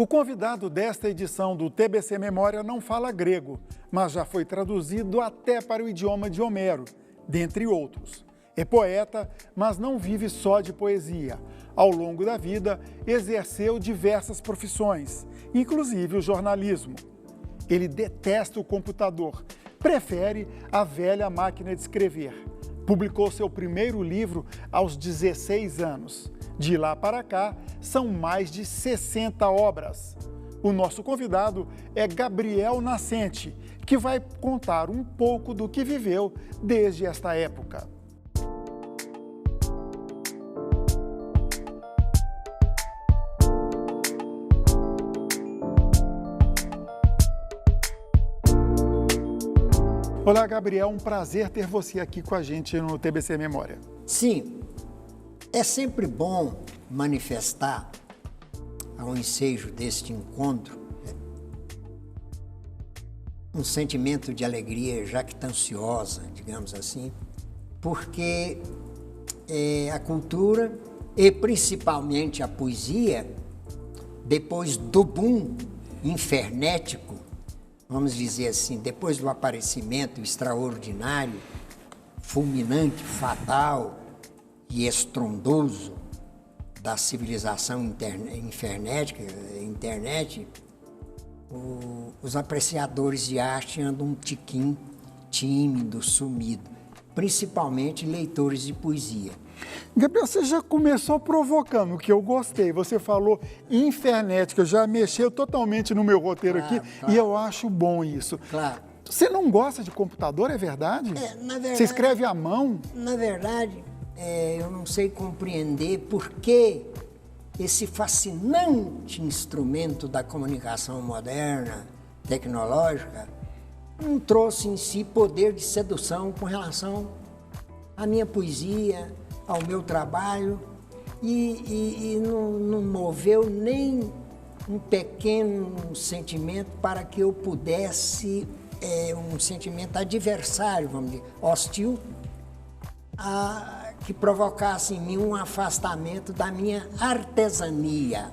O convidado desta edição do TBC Memória não fala grego, mas já foi traduzido até para o idioma de Homero, dentre outros. É poeta, mas não vive só de poesia. Ao longo da vida, exerceu diversas profissões, inclusive o jornalismo. Ele detesta o computador, prefere a velha máquina de escrever. Publicou seu primeiro livro aos 16 anos. De lá para cá, são mais de 60 obras. O nosso convidado é Gabriel Nascente, que vai contar um pouco do que viveu desde esta época. Olá, Gabriel, um prazer ter você aqui com a gente no TBC Memória. Sim, é sempre bom manifestar ao ensejo deste encontro um sentimento de alegria jactanciosa, digamos assim, porque a cultura e principalmente a poesia, depois do boom infernético, vamos dizer assim, depois do aparecimento extraordinário, fulminante, fatal e estrondoso da civilização infernética, internet, os apreciadores de arte andam um tiquinho tímido, sumido, principalmente leitores de poesia. Gabriel, você já começou provocando, o que eu gostei. Você falou infernética, já mexeu totalmente no meu roteiro aqui, e eu acho bom isso. Claro. Você não gosta de computador, é verdade? Na verdade, você escreve à mão? Na verdade, eu não sei compreender por que esse fascinante instrumento da comunicação moderna, tecnológica, não trouxe em si poder de sedução com relação à minha poesia, ao meu trabalho, e não moveu nem um pequeno sentimento para que eu pudesse, um sentimento adversário, vamos dizer, hostil, que provocasse em mim um afastamento da minha artesania.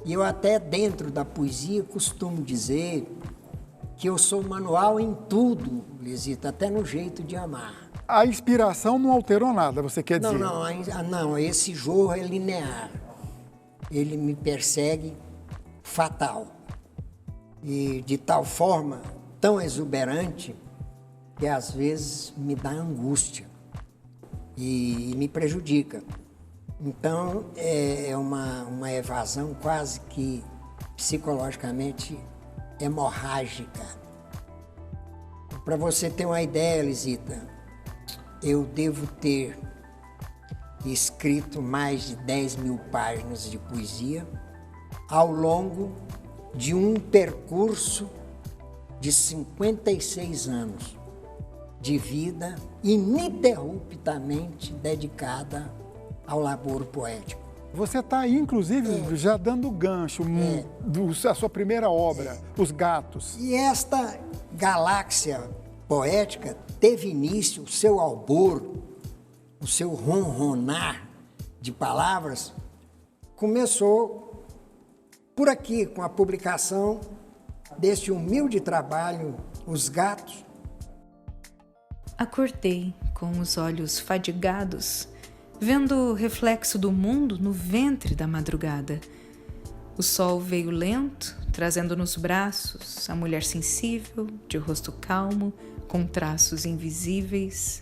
E eu até dentro da poesia costumo dizer que eu sou manual em tudo, Lisita, até no jeito de amar. A inspiração não alterou nada, você quer dizer? Não, esse jorro é linear. Ele me persegue fatal. E de tal forma, tão exuberante, que às vezes me dá angústia e me prejudica. Então, é uma evasão quase que psicologicamente hemorrágica. Para você ter uma ideia, Lisita, eu devo ter escrito mais de 10 mil páginas de poesia ao longo de um percurso de 56 anos de vida ininterruptamente dedicada ao labor poético. Você está aí, inclusive, já dando gancho da sua primeira obra, Os Gatos. E esta galáxia poética teve início, o seu albor, o seu ronronar de palavras, começou por aqui, com a publicação deste humilde trabalho, Os Gatos. Acordei com os olhos fadigados, vendo o reflexo do mundo no ventre da madrugada. O sol veio lento, trazendo nos braços a mulher sensível, de rosto calmo, com traços invisíveis.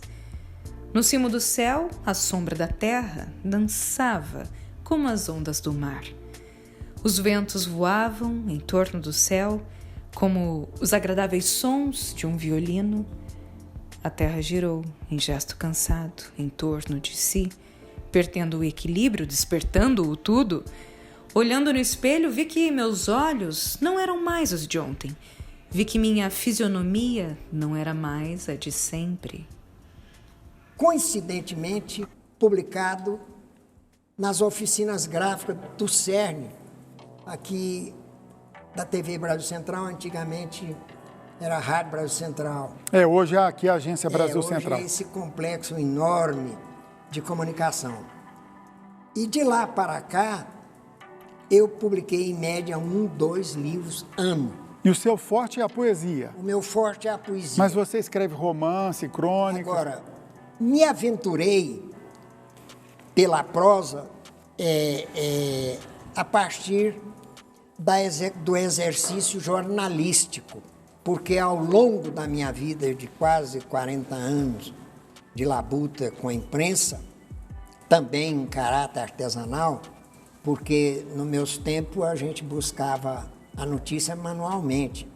No cimo do céu, a sombra da terra dançava como as ondas do mar. Os ventos voavam em torno do céu, como os agradáveis sons de um violino. A terra girou em gesto cansado em torno de si, perdendo o equilíbrio, despertando-o tudo. Olhando no espelho, vi que meus olhos não eram mais os de ontem. Vi que minha fisionomia não era mais a de sempre. Coincidentemente, publicado nas oficinas gráficas do CERN, aqui da TV Brasil Central, antigamente era a Rádio Brasil Central. Hoje é aqui a Agência Brasil Central. Hoje é esse complexo enorme de comunicação. E de lá para cá, eu publiquei em média 1, 2 livros ano. E o seu forte é a poesia? O meu forte é a poesia. Mas você escreve romance, crônica? Agora, me aventurei pela prosa a partir do exercício jornalístico, porque ao longo da minha vida de quase 40 anos de labuta com a imprensa, também em caráter artesanal, porque nos meus tempos a gente buscava a notícia manualmente.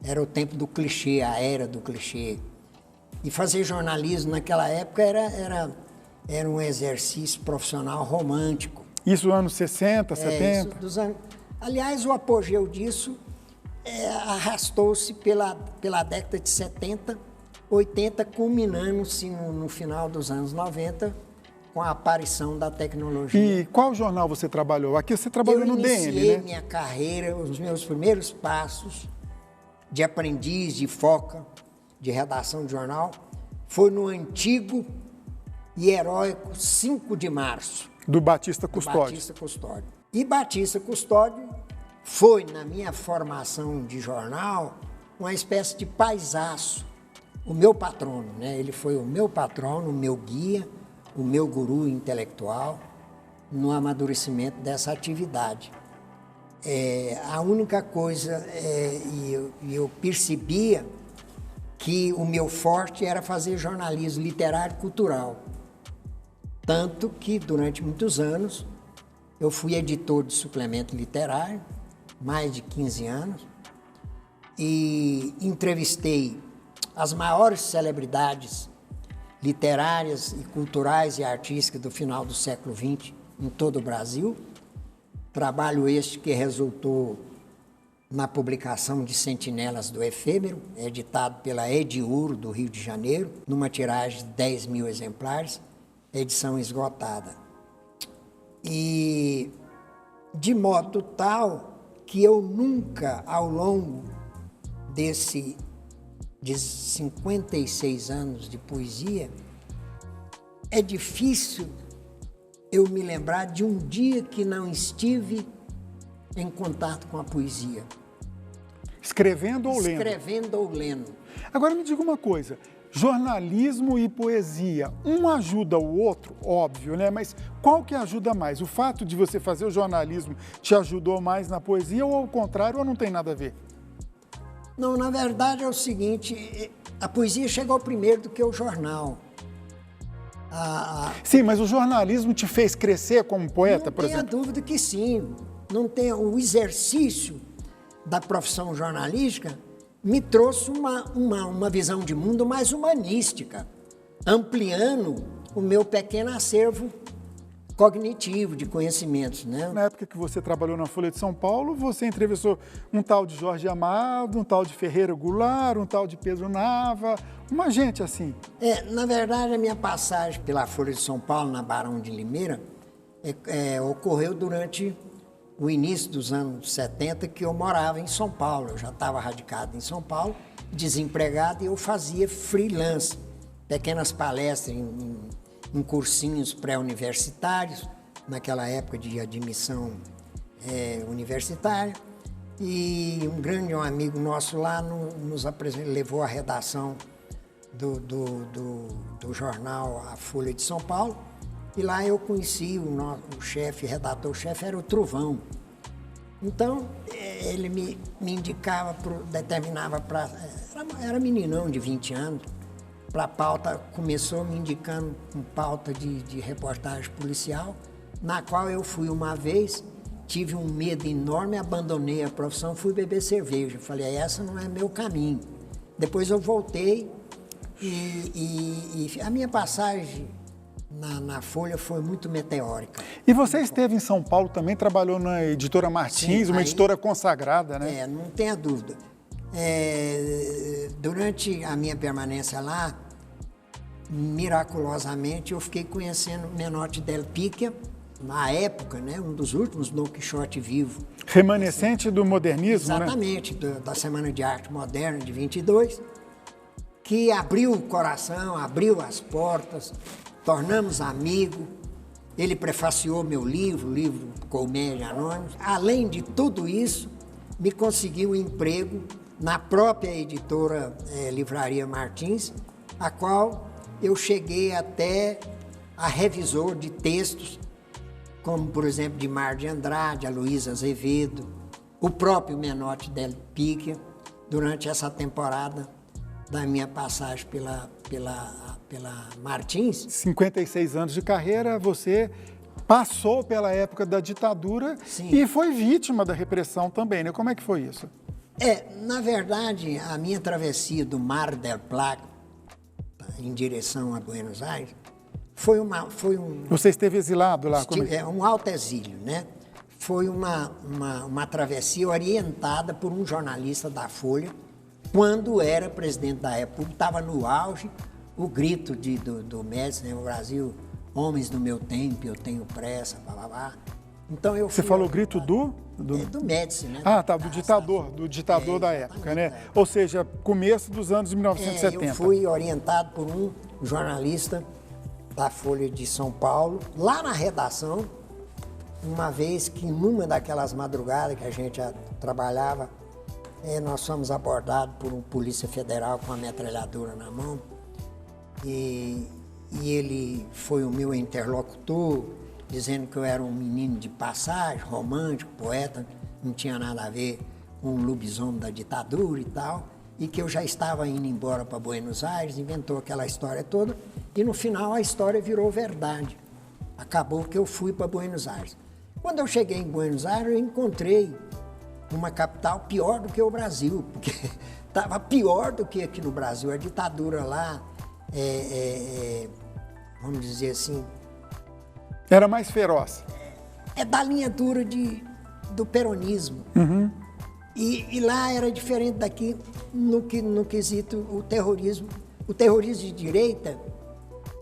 Era o tempo do clichê, a era do clichê. E fazer jornalismo naquela época era um exercício profissional romântico. Isso nos anos 60, 70? Isso dos anos... Aliás, o apogeu disso arrastou-se pela década de 70, 80, culminando-se no final dos anos 90, com a aparição da tecnologia. E qual jornal você trabalhou? Aqui você trabalhou no DN, né? Eu iniciei minha carreira, os meus primeiros passos de aprendiz, de foca, de redação de jornal, foi no antigo e heróico 5 de março. Do Batista Custódio. Batista Custódio. E Batista Custódio foi, na minha formação de jornal, uma espécie de paisaço. O meu patrono, né? Ele foi o meu patrono, o meu guia, o meu guru intelectual no amadurecimento dessa atividade. A única coisa, eu percebia que o meu forte era fazer jornalismo literário e cultural. Tanto que, durante muitos anos, eu fui editor de suplemento literário, mais de 15 anos, e entrevistei as maiores celebridades literárias e culturais e artísticas do final do século XX em todo o Brasil. Trabalho este que resultou na publicação de Sentinelas do Efêmero, editado pela Ediuro, do Rio de Janeiro, numa tiragem de 10 mil exemplares, edição esgotada. E de modo tal que eu nunca, ao longo de 56 anos de poesia, é difícil eu me lembrar de um dia que não estive em contato com a poesia. Escrevendo ou lendo? Escrevendo ou lendo. Agora me diga uma coisa, jornalismo e poesia, um ajuda o outro, óbvio, né? Mas qual que ajuda mais? O fato de você fazer o jornalismo te ajudou mais na poesia ou ao contrário, ou não tem nada a ver? Não, na verdade é o seguinte, a poesia chegou primeiro do que o jornal. Sim, mas o jornalismo te fez crescer como poeta, por exemplo? Não tenha dúvida que sim. Não tem, o exercício da profissão jornalística me trouxe uma visão de mundo mais humanística, ampliando o meu pequeno acervo cognitivo de conhecimentos, né? Na época que você trabalhou na Folha de São Paulo, você entrevistou um tal de Jorge Amado, um tal de Ferreira Goulart, um tal de Pedro Nava, uma gente assim. Na verdade, a minha passagem pela Folha de São Paulo, na Barão de Limeira, ocorreu durante o início dos anos 70, que eu morava em São Paulo. Eu já estava radicado em São Paulo, desempregado, e eu fazia freelance, pequenas palestras em cursinhos pré-universitários, naquela época de admissão universitária. E um grande amigo nosso lá nos levou à redação do jornal A Folha de São Paulo. E lá eu conheci o chefe, redator-chefe, era o Truvão. Então, ele me indicava, determinava para... Era meninão de 20 anos, para a pauta, começou me indicando com pauta de reportagem policial, na qual eu fui uma vez, tive um medo enorme, abandonei a profissão, fui beber cerveja. Falei, essa não é meu caminho. Depois eu voltei e a minha passagem na Folha foi muito meteórica. E você esteve em São Paulo também, trabalhou na Editora Martins, uma editora consagrada, né? Não tenha dúvida. Durante a minha permanência lá, miraculosamente, eu fiquei conhecendo Menotti del Picchia, na época, né, um dos últimos Don Quixote vivo. Remanescente do modernismo, exatamente, né? Da Semana de Arte Moderna de 22, que abriu o coração, abriu as portas, tornamos amigos, Ele prefaciou meu livro, o livro Colméia Anônimos. Além de tudo isso, me conseguiu um emprego na própria editora Livraria Martins, a qual eu cheguei até a revisor de textos, como, por exemplo, de Mar de Andrade, a Luísa Azevedo, o próprio Menotti Del Picchia, durante essa temporada da minha passagem pela Martins. 56 anos de carreira, você passou pela época da ditadura. Sim. E foi vítima da repressão também, né? Como é que foi isso? Na verdade, a minha travessia do Mar del Plata em direção a Buenos Aires foi um... Você esteve exilado lá? Um alto exílio, né? Foi uma travessia orientada por um jornalista da Folha, quando era presidente da República, estava no auge o grito do Médici, né? O Brasil, homens do meu tempo, eu tenho pressa, blá, blá, blá. Então eu Você falou grito do Médici, né? Ah, tá, do ditador da época, né? Ou seja, começo dos anos de 1970. Eu fui orientado por um jornalista da Folha de São Paulo, lá na redação, uma vez que numa daquelas madrugadas que a gente já trabalhava, nós fomos abordados por um polícia federal com uma metralhadora na mão, e ele foi o meu interlocutor, dizendo que eu era um menino de passagem, romântico, poeta, não tinha nada a ver com o lobisomem da ditadura e tal, e que eu já estava indo embora para Buenos Aires, inventou aquela história toda, e no final a história virou verdade. Acabou que eu fui para Buenos Aires. Quando eu cheguei em Buenos Aires, eu encontrei uma capital pior do que o Brasil, porque estava pior do que aqui no Brasil. A ditadura lá, vamos dizer assim... Era mais feroz. É da linha dura do peronismo. Uhum. E lá era diferente daqui no quesito o terrorismo. O terrorismo de direita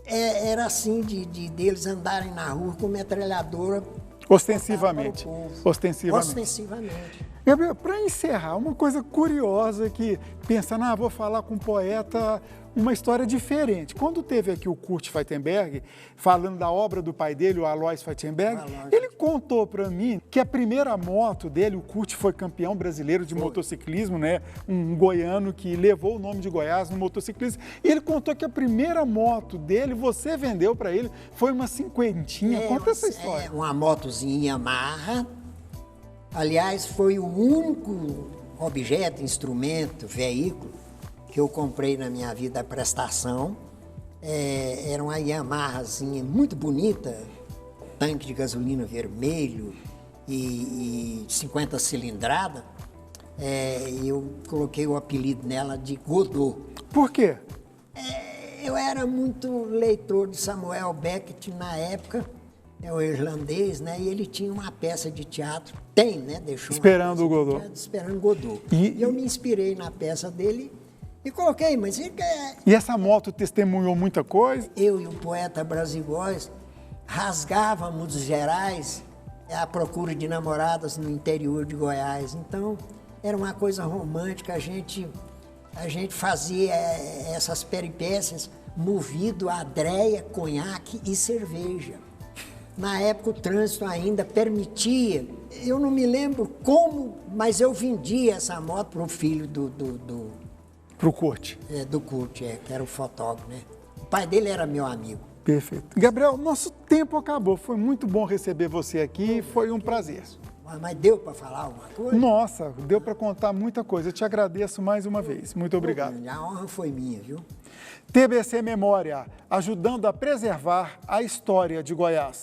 era assim, deles andarem na rua com metralhadora. Ostensivamente. Ostensivamente. Gabriel, para encerrar, uma coisa curiosa que, pensando, vou falar com um poeta, uma história diferente. Quando teve aqui o Kurt Feitenberg, falando da obra do pai dele, o Alois Feitenberg, ele contou para mim que a primeira moto dele, o Kurt foi campeão brasileiro de motociclismo, né? Um goiano que levou o nome de Goiás no motociclismo, e ele contou que a primeira moto dele, você vendeu para ele, foi uma cinquentinha. Conta essa história. Uma motozinha Yamaha. Aliás, foi o único objeto, instrumento, veículo que eu comprei na minha vida a prestação. Era uma Yamahazinha muito bonita, tanque de gasolina vermelho e 50 cilindrada. Eu coloquei o apelido nela de Godot. Por quê? Eu era muito leitor de Samuel Beckett na época. É o irlandês, né? E ele tinha uma peça de teatro, né? Deixou Esperando o Godot. Esperando Godot. E eu me inspirei na peça dele e coloquei, mas... E essa moto testemunhou muita coisa? Eu e o poeta Brasil Góes rasgávamos Gerais à procura de namoradas no interior de Goiás. Então, era uma coisa romântica, a gente fazia essas peripécias movido a dreia, conhaque e cerveja. Na época o trânsito ainda permitia, eu não me lembro como, mas eu vendia essa moto para o filho Pro Kurt. Do Kurt, que era o fotógrafo, né? O pai dele era meu amigo. Perfeito. Gabriel, nosso tempo acabou, foi muito bom receber você aqui, foi um prazer. Mas deu para falar alguma coisa? Nossa, deu para contar muita coisa, eu te agradeço mais uma vez, muito obrigado. A honra foi minha, viu? TBC Memória, ajudando a preservar a história de Goiás.